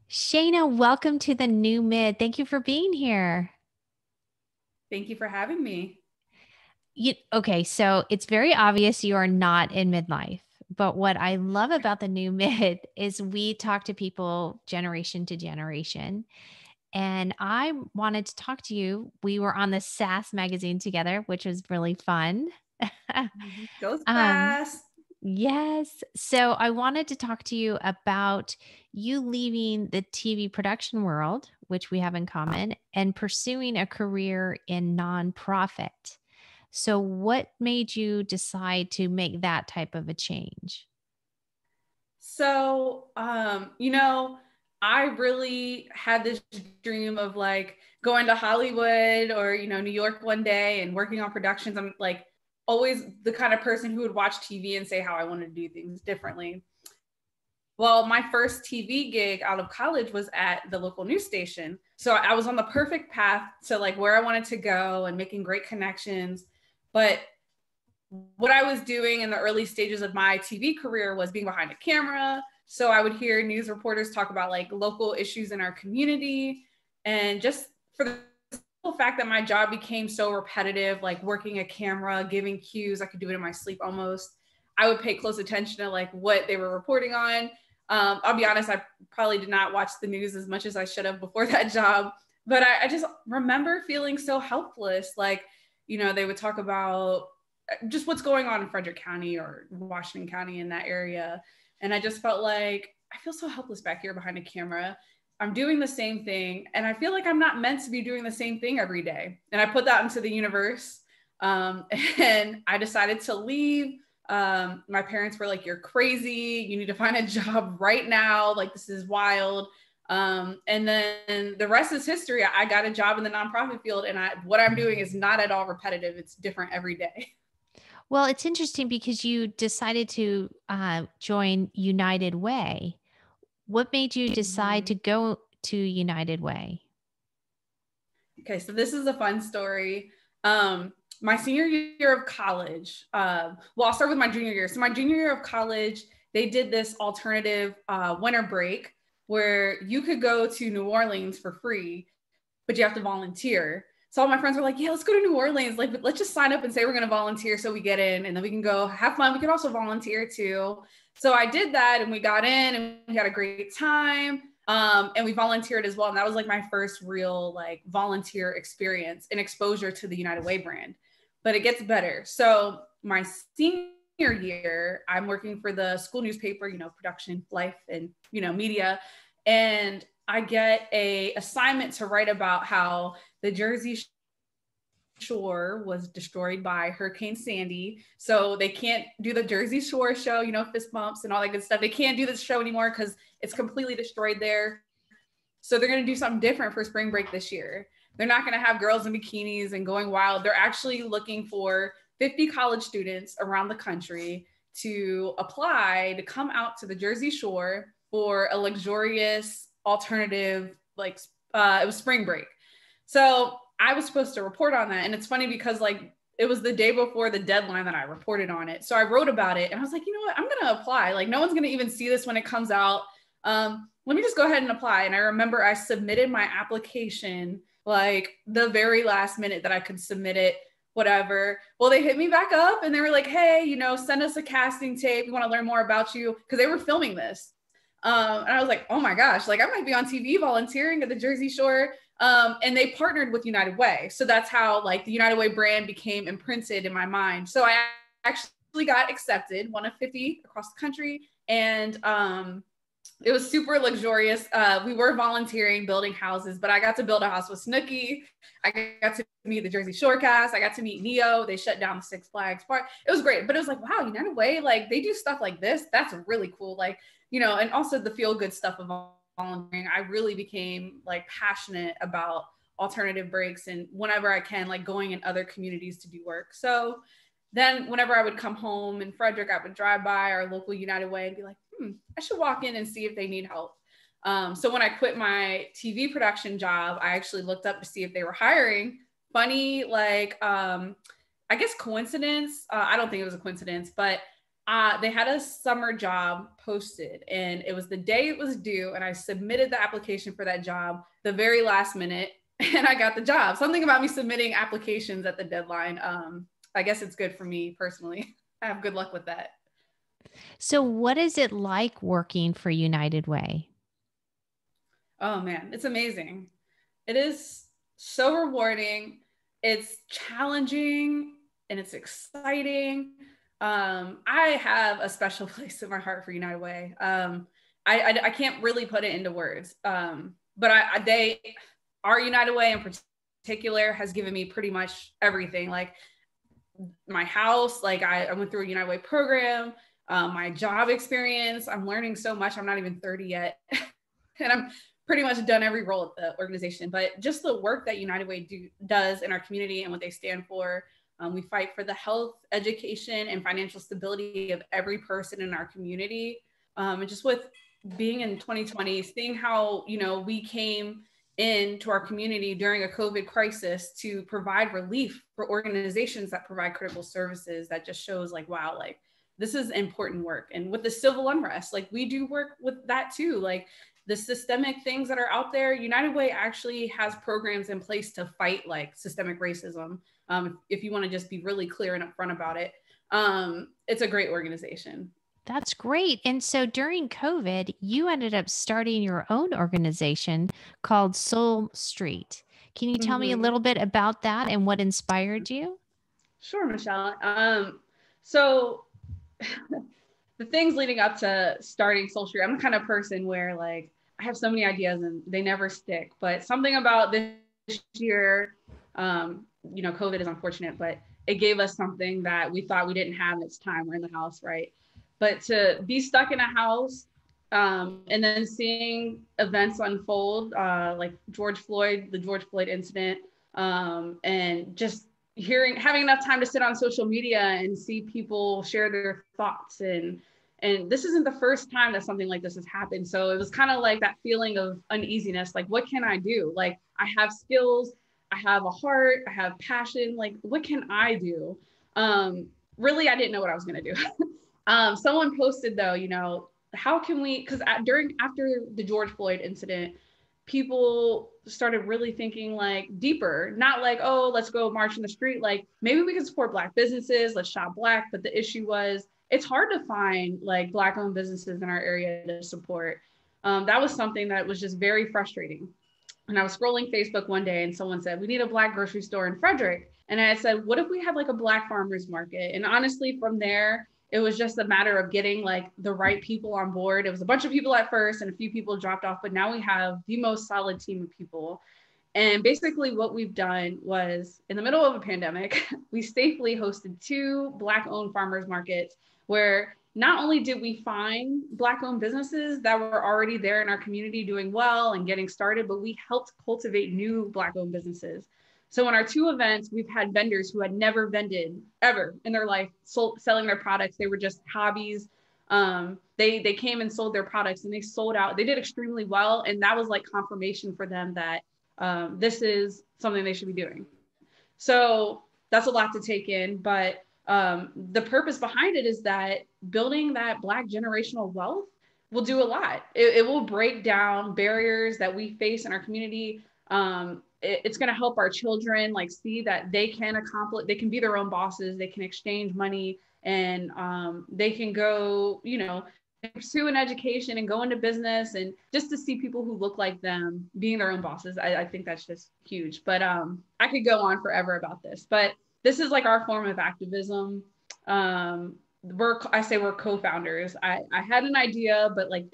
Shana, welcome to the new mid. Thank you for being here. Thank you for having me. Okay, so it's very obvious you are not in midlife. But what I love about the new mid is we talk to people generation to generation. And I wanted to talk to you. We were on the SAS magazine together, which was really fun. Goes um, fast. yes. So I wanted to talk to you about you leaving the TV production world, which we have in common, and pursuing a career in nonprofit. So, what made you decide to make that type of a change? So, I really had this dream of like going to Hollywood or, New York one day and working on productions. I'm like always the kind of person who would watch TV and say how I wanted to do things differently. Well, my first TV gig out of college was at the local news station. So I was on the perfect path to like where I wanted to go and making great connections. But what I was doing in the early stages of my TV career was being behind a camera. So I would hear news reporters talk about like local issues in our community. And just for the simple fact that my job became so repetitive, like working a camera, giving cues, I could do it in my sleep almost. I would pay close attention to like what they were reporting on. I'll be honest, I probably did not watch the news as much as I should have before that job. But I just remember feeling so helpless. Like, they would talk about just what's going on in Frederick County or Washington County in that area. And I just felt like I feel so helpless back here behind a camera. I'm doing the same thing. And I feel like I'm not meant to be doing the same thing every day. And I put that into the universe. And I decided to leave. My parents were like, "You're crazy. You need to find a job right now. Like, this is wild." And then the rest is history. I got a job in the nonprofit field, and what I'm doing is not at all repetitive. It's different every day. Well, it's interesting because you decided to join United Way. What made you decide to Mhm. go to United Way? Okay, so this is a fun story. My senior year of college, well, I'll start with my junior year. So, my junior year of college, they did this alternative winter break where you could go to New Orleans for free, but you have to volunteer. So, all my friends were like, "Yeah, let's go to New Orleans. Like, let's just sign up and say we're going to volunteer so we get in and then we can go have fun. We could also volunteer too." So, I did that and we got in and we had a great time. And we volunteered as well. And that was like my first real like volunteer experience and exposure to the United Way brand. But it gets better. So my senior year, I'm working for the school newspaper, production, life, and media. And I get a assignment to write about how the Jersey Shore was destroyed by Hurricane Sandy. So they can't do the Jersey Shore show, fist bumps and all that good stuff. They can't do this show anymore because it's completely destroyed there. So they're going to do something different for spring break this year. They're not going to have girls in bikinis and going wild. They're actually looking for 50 college students around the country to apply to come out to the Jersey Shore for a luxurious alternative, like it was spring break. So I was supposed to report on that. And it's funny because like it was the day before the deadline that I reported on it. So I wrote about it and I was like, you know what? I'm going to apply. Like no one's going to even see this when it comes out. Let me just go ahead and apply. And I remember I submitted my application like the very last minute that I could submit it, whatever. Well, they hit me back up and they were like, "Hey, send us a casting tape. We want to learn more about you." Because they were filming this. And I was like, "Oh my gosh, like I might be on TV volunteering at the Jersey Shore." And they partnered with United Way. So that's how like the United Way brand became imprinted in my mind. So I actually got accepted, one of 50 across the country. And it was super luxurious. We were volunteering, building houses, but I got to build a house with Snooki. I got to meet the Jersey Shore cast. I got to meet Neo. They shut down the Six Flags park. It was great, but it was like, wow, United Way, like they do stuff like this. That's really cool. Like, and also the feel good stuff of volunteering. I really became like passionate about alternative breaks and whenever I can, like going in other communities to do work. So then whenever I would come home in Frederick, I would drive by our local United Way and be like, I should walk in and see if they need help. So when I quit my TV production job, I actually looked up to see if they were hiring. Funny, like, I guess coincidence. I don't think it was a coincidence, but They had a summer job posted, and it was the day it was due, and I submitted the application for that job the very last minute, and I got the job. Something about me submitting applications at the deadline. I guess it's good for me personally. I have good luck with that. So what is it like working for United Way? Oh man, it's amazing. It is so rewarding. It's challenging and it's exciting. I have a special place in my heart for United Way. I can't really put it into words. But our United Way in particular has given me pretty much everything. Like my house, like I went through a United Way program, my job experience. I'm learning so much. I'm not even 30 yet. And I'm pretty much done every role at the organization, but just the work that United Way does in our community and what they stand for. We fight for the health, education, and financial stability of every person in our community. And just with being in 2020, seeing how, we came into our community during a COVID crisis to provide relief for organizations that provide critical services, that just shows like, wow, like this is important work. And with the civil unrest, like we do work with that too. Like the systemic things that are out there, United Way actually has programs in place to fight like systemic racism. If you want to just be really clear and upfront about it, it's a great organization. That's great. And so during COVID, you ended up starting your own organization called Soul Street. Can you tell me a Mm-hmm. little bit about that and what inspired you? Sure, Michelle. So the things leading up to starting Soul Street, I'm the kind of person where like I have so many ideas and they never stick. But something about this year, COVID is unfortunate, but it gave us something that we thought we didn't have, and it's time. We're in the house, right? But to be stuck in a house, and then seeing events unfold, like the George Floyd incident, and just having enough time to sit on social media and see people share their thoughts, and this isn't the first time that something like this has happened. So it was kind of like that feeling of uneasiness, like what can I do? Like I have skills, I have a heart, I have passion, like what can I do? Really, I didn't know what I was going to do. Someone posted though, how can we, because after the George Floyd incident, people started really thinking like deeper, not like, oh, let's go march in the street. Like maybe we can support Black businesses, let's shop Black. But the issue was it's hard to find like Black owned businesses in our area to support. That was something that was just very frustrating. And I was scrolling Facebook one day and someone said, we need a Black grocery store in Frederick. And I said, what if we had like a Black farmers market? And honestly, from there, it was just a matter of getting like the right people on board. It was a bunch of people at first and a few people dropped off, but now we have the most solid team of people. And basically what we've done was in the middle of a pandemic, we safely hosted 2 Black owned farmers markets where not only did we find Black owned businesses that were already there in our community doing well and getting started, but we helped cultivate new Black owned businesses. So in our 2 events, we've had vendors who had never vended ever in their life, selling their products. They were just hobbies. They came and sold their products and they sold out. They did extremely well. And that was like confirmation for them that this is something they should be doing. So that's a lot to take in. But the purpose behind it is that building that Black generational wealth will do a lot. It will break down barriers that we face in our community. It's going to help our children like see that they can be their own bosses, they can exchange money, and they can go, pursue an education and go into business, and just to see people who look like them being their own bosses. I think that's just huge. But I could go on forever about this, but this is like our form of activism. We're co-founders. I had an idea, but like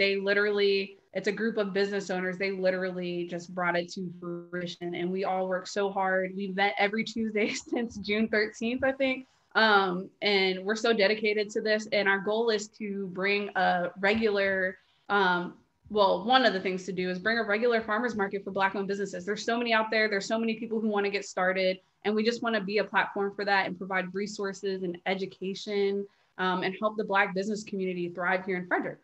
it's a group of business owners. They literally just brought it to fruition, and we all work so hard. We've met every Tuesday since June 13th, I think. And we're so dedicated to this. And our goal is to bring a regular, one of the things to do is bring a regular farmers market for Black owned businesses. There's so many out there. There's so many people who want to get started. And we just want to be a platform for that and provide resources and education, and help the Black business community thrive here in Frederick.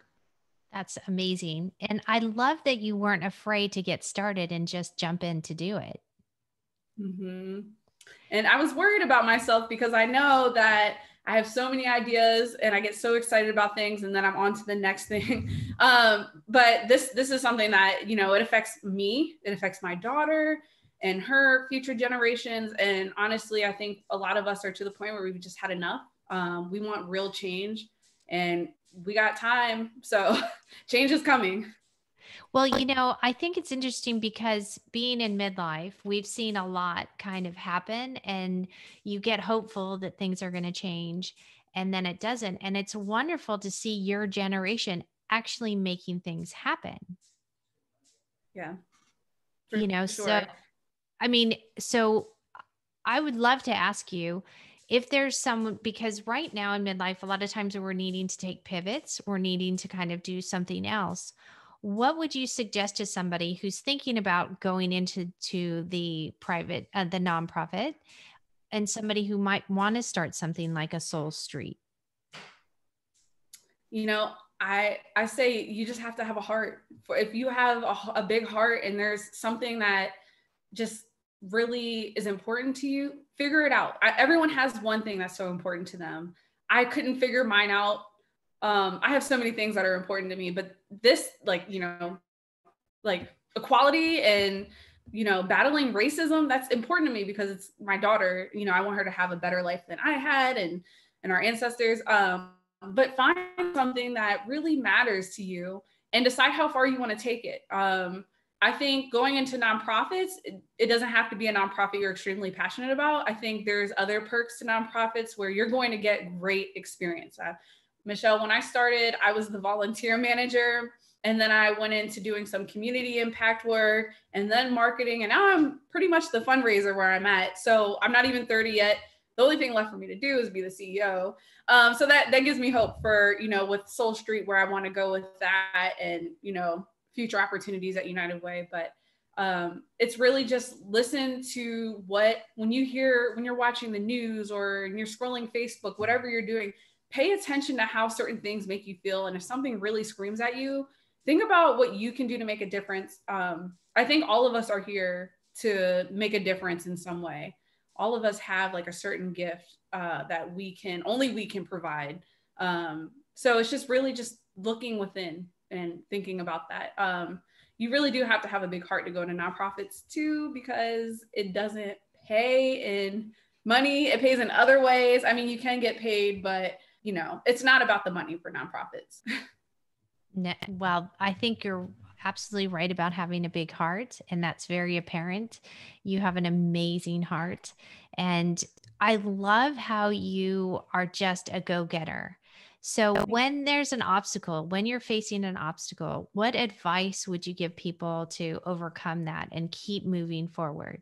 That's amazing. And I love that you weren't afraid to get started and just jump in to do it. Mm-hmm. And I was worried about myself because I know that I have so many ideas and I get so excited about things, and then I'm on to the next thing. But this is something that, you know, it affects me, it affects my daughter and her future generations. And honestly, I think a lot of us are to the point where we've just had enough. We want real change, and we got time. So change is coming. Well, you know, I think it's interesting because being in midlife, we've seen a lot kind of happen, and you get hopeful that things are going to change, and then it doesn't. And it's wonderful to see your generation actually making things happen. Yeah, for You know, so sure. I mean, so I would love to ask you if there's someone, because right now in midlife, a lot of times we're needing to take pivots, we're needing to kind of do something else. What would you suggest to somebody who's thinking about going into the private, the nonprofit, and somebody who might want to start something like a Soul Street? You know, I say you just have to have a heart. For if you have a big heart and there's something that just really is important to you, figure it out. Everyone has one thing that's so important to them. I couldn't figure mine out. I have so many things that are important to me, but this, like, you know, like equality and, you know, battling racism, that's important to me because it's my daughter. You know, I want her to have a better life than I had, and our ancestors. But find something that really matters to you and decide how far you want to take it. I think going into nonprofits, it doesn't have to be a nonprofit you're extremely passionate about. I think there's other perks to nonprofits where you're going to get great experience. Michelle, when I started, I was the volunteer manager, and then I went into doing some community impact work and then marketing. And now I'm pretty much the fundraiser where I'm at. So I'm not even 30 yet. The only thing left for me to do is be the CEO. So that gives me hope for, you know, with Soul Street, where I want to go with that, and, you know, future opportunities at United Way. But it's really just listen to when you're watching the news or you're scrolling Facebook, whatever you're doing, pay attention to how certain things make you feel. And if something really screams at you, think about what you can do to make a difference. I think all of us are here to make a difference in some way. All of us have like a certain gift that only we can provide. So it's just really just looking within and thinking about that. You really do have to have a big heart to go into nonprofits too, because it doesn't pay in money. It pays in other ways. I mean, you can get paid, but you know, it's not about the money for nonprofits. Well, I think you're absolutely right about having a big heart, and that's very apparent. You have an amazing heart, and I love how you are just a go-getter. So, when there's an obstacle, when you're facing an obstacle, what advice would you give people to overcome that and keep moving forward?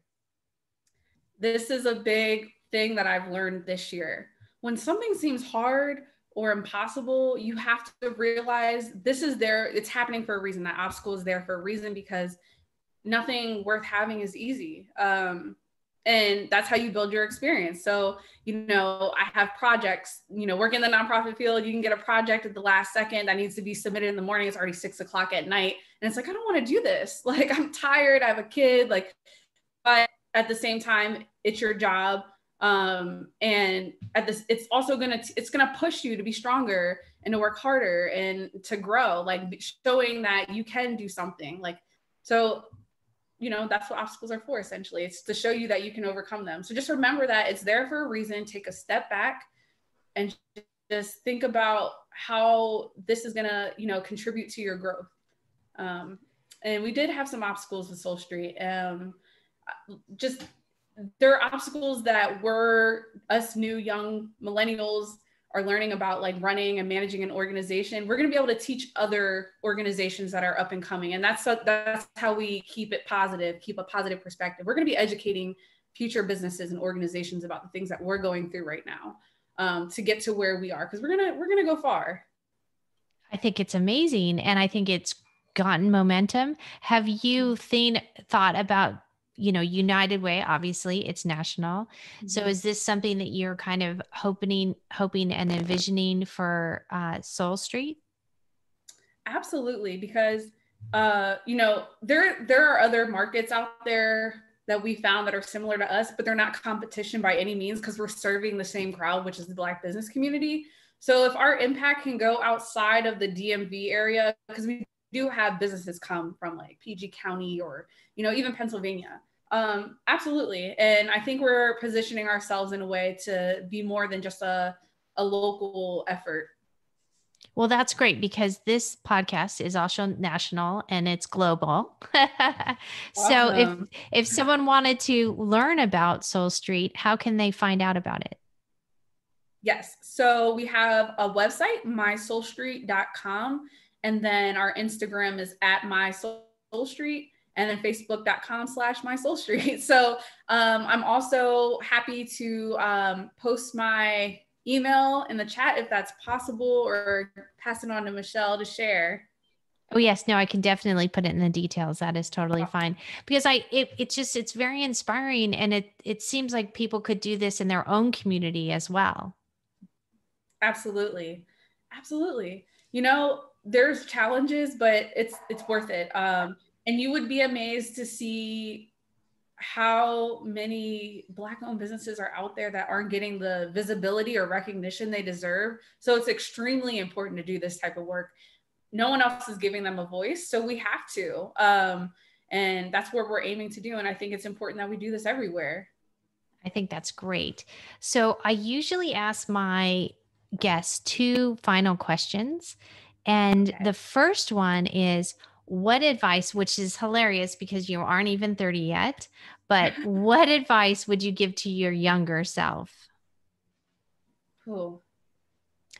This is a big thing that I've learned this year. When something seems hard or impossible, you have to realize it's happening for a reason. That obstacle is there for a reason, because nothing worth having is easy. And that's how you build your experience. So, you know, I have projects, you know, work in the nonprofit field, you can get a project at the last second that needs to be submitted in the morning. It's already 6 o'clock at night. And it's like, I don't want to do this. Like, I'm tired. I have a kid. Like, but at the same time, it's your job. And it's also it's gonna push you to be stronger and to work harder and to grow, like showing that you can do something. Like, so, you know, that's what obstacles are for, essentially. It's to show you that you can overcome them. So just remember that it's there for a reason. Take a step back and just think about how this is gonna, you know, contribute to your growth. And we did have some obstacles with Soul Street. Just there are obstacles that us new young millennials are learning about, like running and managing an organization. We're going to be able to teach other organizations that are up and coming. And that's how we keep it positive, keep a positive perspective. We're going to be educating future businesses and organizations about the things that we're going through right now, to get to where we are, because we're going to go far. I think it's amazing, and I think it's gotten momentum. Have you thought about, you know, United Way? Obviously, it's national. Mm-hmm. So, is this something that you're kind of hoping and envisioning for Soul Street? Absolutely, because you know, there are other markets out there that we found that are similar to us, but they're not competition by any means because we're serving the same crowd, which is the Black business community. So if our impact can go outside of the DMV area, because we do have businesses come from like PG County or, you know, even Pennsylvania. Absolutely. And I think we're positioning ourselves in a way to be more than just a local effort. Well, that's great because this podcast is also national and it's global. So Awesome. if someone wanted to learn about Soul Street, how can they find out about it? Yes. So we have a website, mysoulstreet.com. And then our Instagram is at mysoulstreet. And then facebook.com/mysoulstreet. So I'm also happy to post my email in the chat if that's possible, or pass it on to Michelle to share. Oh yes, no, I can definitely put it in the details. That is totally fine because it's very inspiring and it seems like people could do this in their own community as well. Absolutely. Absolutely. You know, there's challenges, but it's worth it. And you would be amazed to see how many Black owned businesses are out there that aren't getting the visibility or recognition they deserve. So it's extremely important to do this type of work. No one else is giving them a voice, so we have to. And that's what we're aiming to do. And I think it's important that we do this everywhere. I think that's great. So I usually ask my guests two final questions. And Okay. the first one is what advice, which is hilarious because you aren't even 30 yet, but what advice would you give to your younger self? Cool.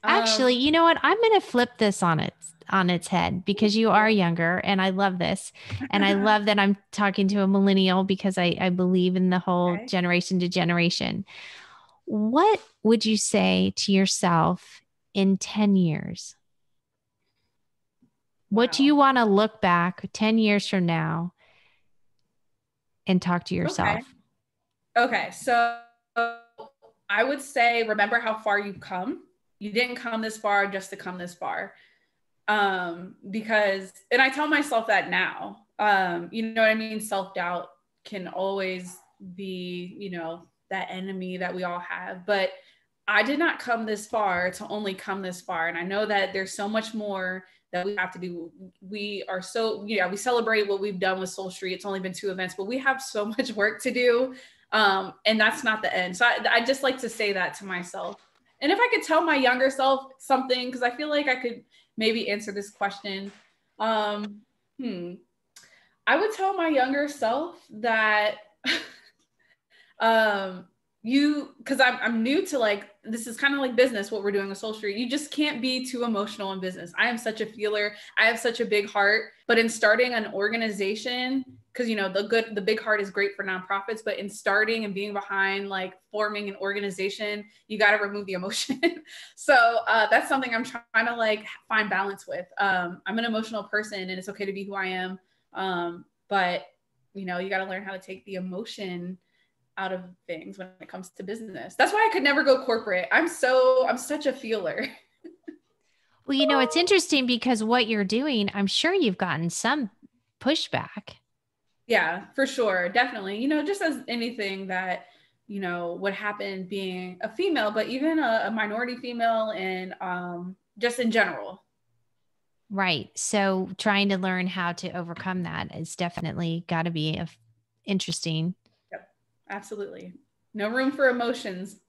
Actually, you know what? I'm going to flip this on its head because you are younger and I love this. And I love that I'm talking to a millennial because I believe in the whole Okay. generation to generation. What would you say to yourself in 10 years? What do you Wow. want to look back 10 years from now and talk to Okay. yourself? Okay. So I would say, remember how far you've come. You didn't come this far just to come this far. Because, and I tell myself that now, you know what I mean? Self-doubt can always be, you know, that enemy that we all have, but I did not come this far to only come this far. And I know that there's so much more that we have to do. We are so, yeah, we celebrate what we've done with Soul Street. It's only been 2 events, but we have so much work to do. And that's not the end. So I just like to say that to myself. And if I could tell my younger self something, because I feel like I could maybe answer this question. Um, I would tell my younger self that um, because I'm new to, like, this is kind of like business, what we're doing with Soul Street. You just can't be too emotional in business. I am such a feeler. I have such a big heart, but in starting an organization, because, you know, the big heart is great for nonprofits, but in starting and being behind, like, forming an organization, you got to remove the emotion. So that's something I'm trying to, like, find balance with. I'm an emotional person and it's okay to be who I am. But, you know, you got to learn how to take the emotion out of things when it comes to business. That's why I could never go corporate. I'm such a feeler. Well, you know, it's interesting because what you're doing, I'm sure you've gotten some pushback. Yeah, for sure. Definitely. You know, just as anything that, you know, would happen being a female, but even a minority female, and just in general. Right. So trying to learn how to overcome that is definitely got to be interesting. Yep, absolutely. No room for emotions.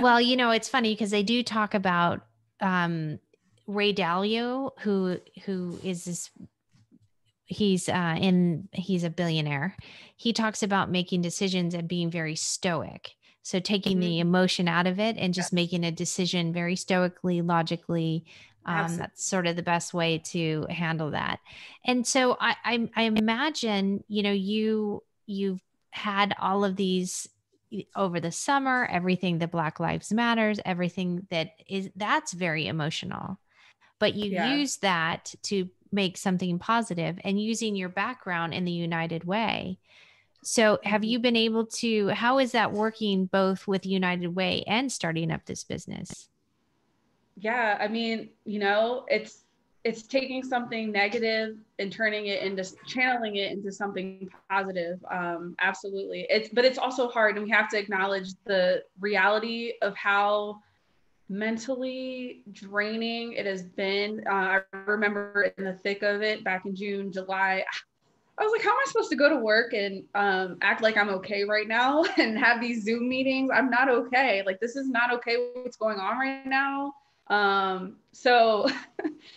Well, you know, it's funny because they do talk about Ray Dalio, who is this. He's a billionaire. He talks about making decisions and being very stoic. So taking the Mhm. emotion out of it and just Yes, making a decision very stoically, logically. absolutely. That's sort of the best way to handle that. And so I imagine, you know, you've had all of these over the summer, everything that Black Lives Matters, everything that's very emotional, but you Yeah. use that to make something positive and using your background in the United Way. So have Mhm. you been able to, how is that working both with United Way and starting up this business? Yeah, I mean, you know, it's taking something negative and channeling it into something positive. Absolutely. But it's also hard, and we have to acknowledge the reality of how mentally draining it has been. I remember in the thick of it back in June, July, I was like, how am I supposed to go to work and act like I'm okay right now and have these Zoom meetings? I'm not okay. Like, this is not okay what's going on right now. So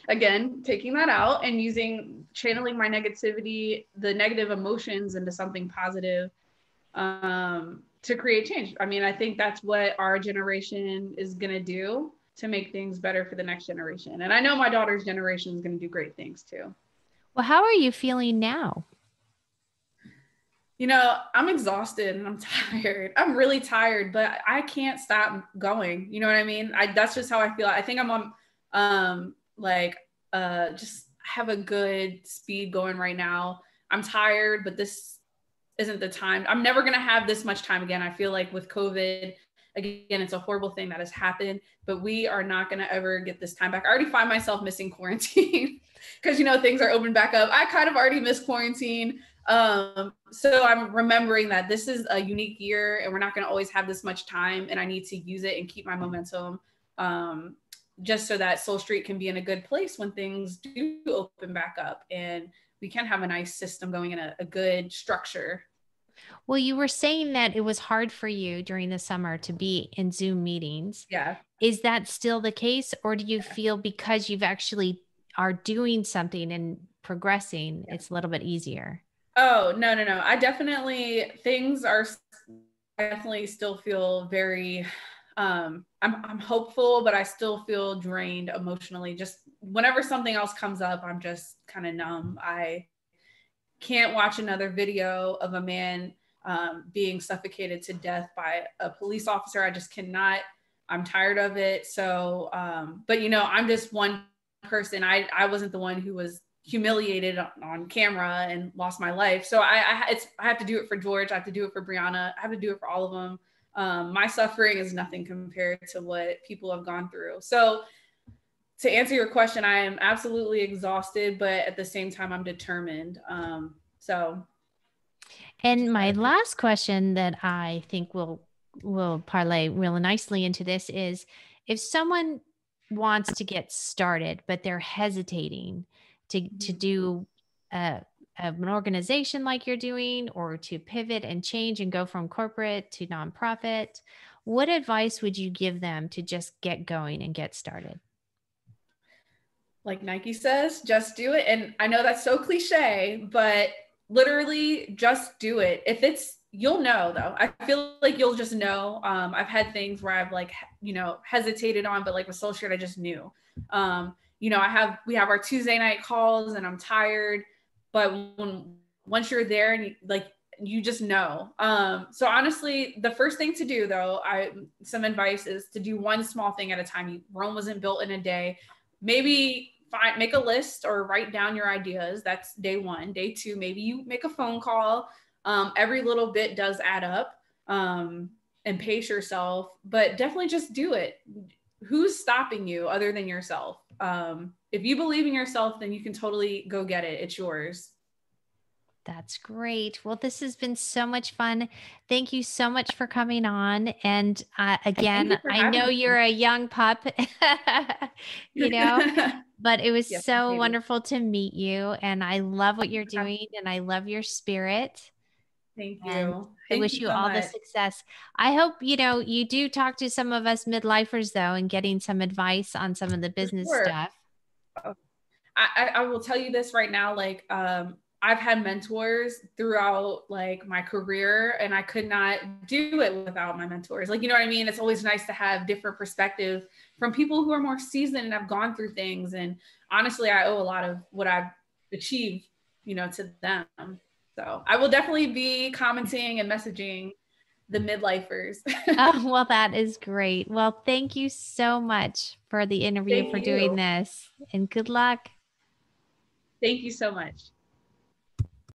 again, taking that out and channeling my negativity, the negative emotions into something positive, to create change. I mean, I think that's what our generation is going to do to make things better for the next generation. And I know my daughter's generation is going to do great things too. Well, how are you feeling now? I'm exhausted and I'm tired. I'm really tired, but I can't stop going. You know what I mean? That's just how I feel. I think I'm on just have a good speed going right now. I'm tired, but this isn't the time. I'm never going to have this much time again. I feel like with COVID, again, it's a horrible thing that has happened, but we are not going to ever get this time back. I already find myself missing quarantine because, things are open back up. I kind of already miss quarantine. So I'm remembering that this is a unique year and we're not going to always have this much time, and I need to use it and keep my momentum, just so that Soul Street can be in a good place when things do open back up and we can have a nice system going in a good structure. Well, you were saying that it was hard for you during the summer to be in Zoom meetings. Yeah. Is that still the case? Or do you feel because you've actually are doing something and progressing, it's a little bit easier? Oh, no. Things are definitely still feel very, I'm hopeful, but I still feel drained emotionally. Just whenever something else comes up, I'm just kind of numb. I can't watch another video of a man being suffocated to death by a police officer. I just cannot. I'm tired of it. So, but I'm just one person. I wasn't the one who was humiliated on camera and lost my life. So I have to do it for George. I have to do it for Brianna. I have to do it for all of them. My suffering is nothing compared to what people have gone through. So to answer your question, I am absolutely exhausted, but at the same time, I'm determined. And my last question that I think will parlay really nicely into this is, if someone wants to get started, but they're hesitating to do an organization like you're doing, or to pivot and change and go from corporate to nonprofit, what advice would you give them to just get going and get started? Like Nike says, just do it. And I know that's so cliche, but literally just do it. You'll know though. I feel like you'll just know. I've had things where I've hesitated on, but like with Soul Street, I just knew. We have our Tuesday night calls and I'm tired, but once you're there and you just know. So honestly, the first thing to do though, some advice is to do one small thing at a time. Rome wasn't built in a day. Maybe make a list or write down your ideas. That's day one. Day two, maybe you make a phone call. Every little bit does add up, and pace yourself, but definitely just do it. Who's stopping you other than yourself? If you believe in yourself, then you can totally go get it. It's yours. That's great. Well, this has been so much fun. Thank you so much for coming on. And again, I know you're a young pup, but it was yes, so wonderful to meet you. And I love what you're doing and I love your spirit. Thank you. And I wish you all the success. I hope, you do talk to some of us midlifers though, and getting some advice on some of the business stuff. I will tell you this right now. I've had mentors throughout my career, and I could not do it without my mentors. You know what I mean? It's always nice to have different perspectives from people who are more seasoned and have gone through things. And honestly, I owe a lot of what I've achieved, to them. So I will definitely be commenting and messaging the midlifers. Oh, well, that is great. Well, thank you so much for the interview, for doing this, and good luck. Thank you so much.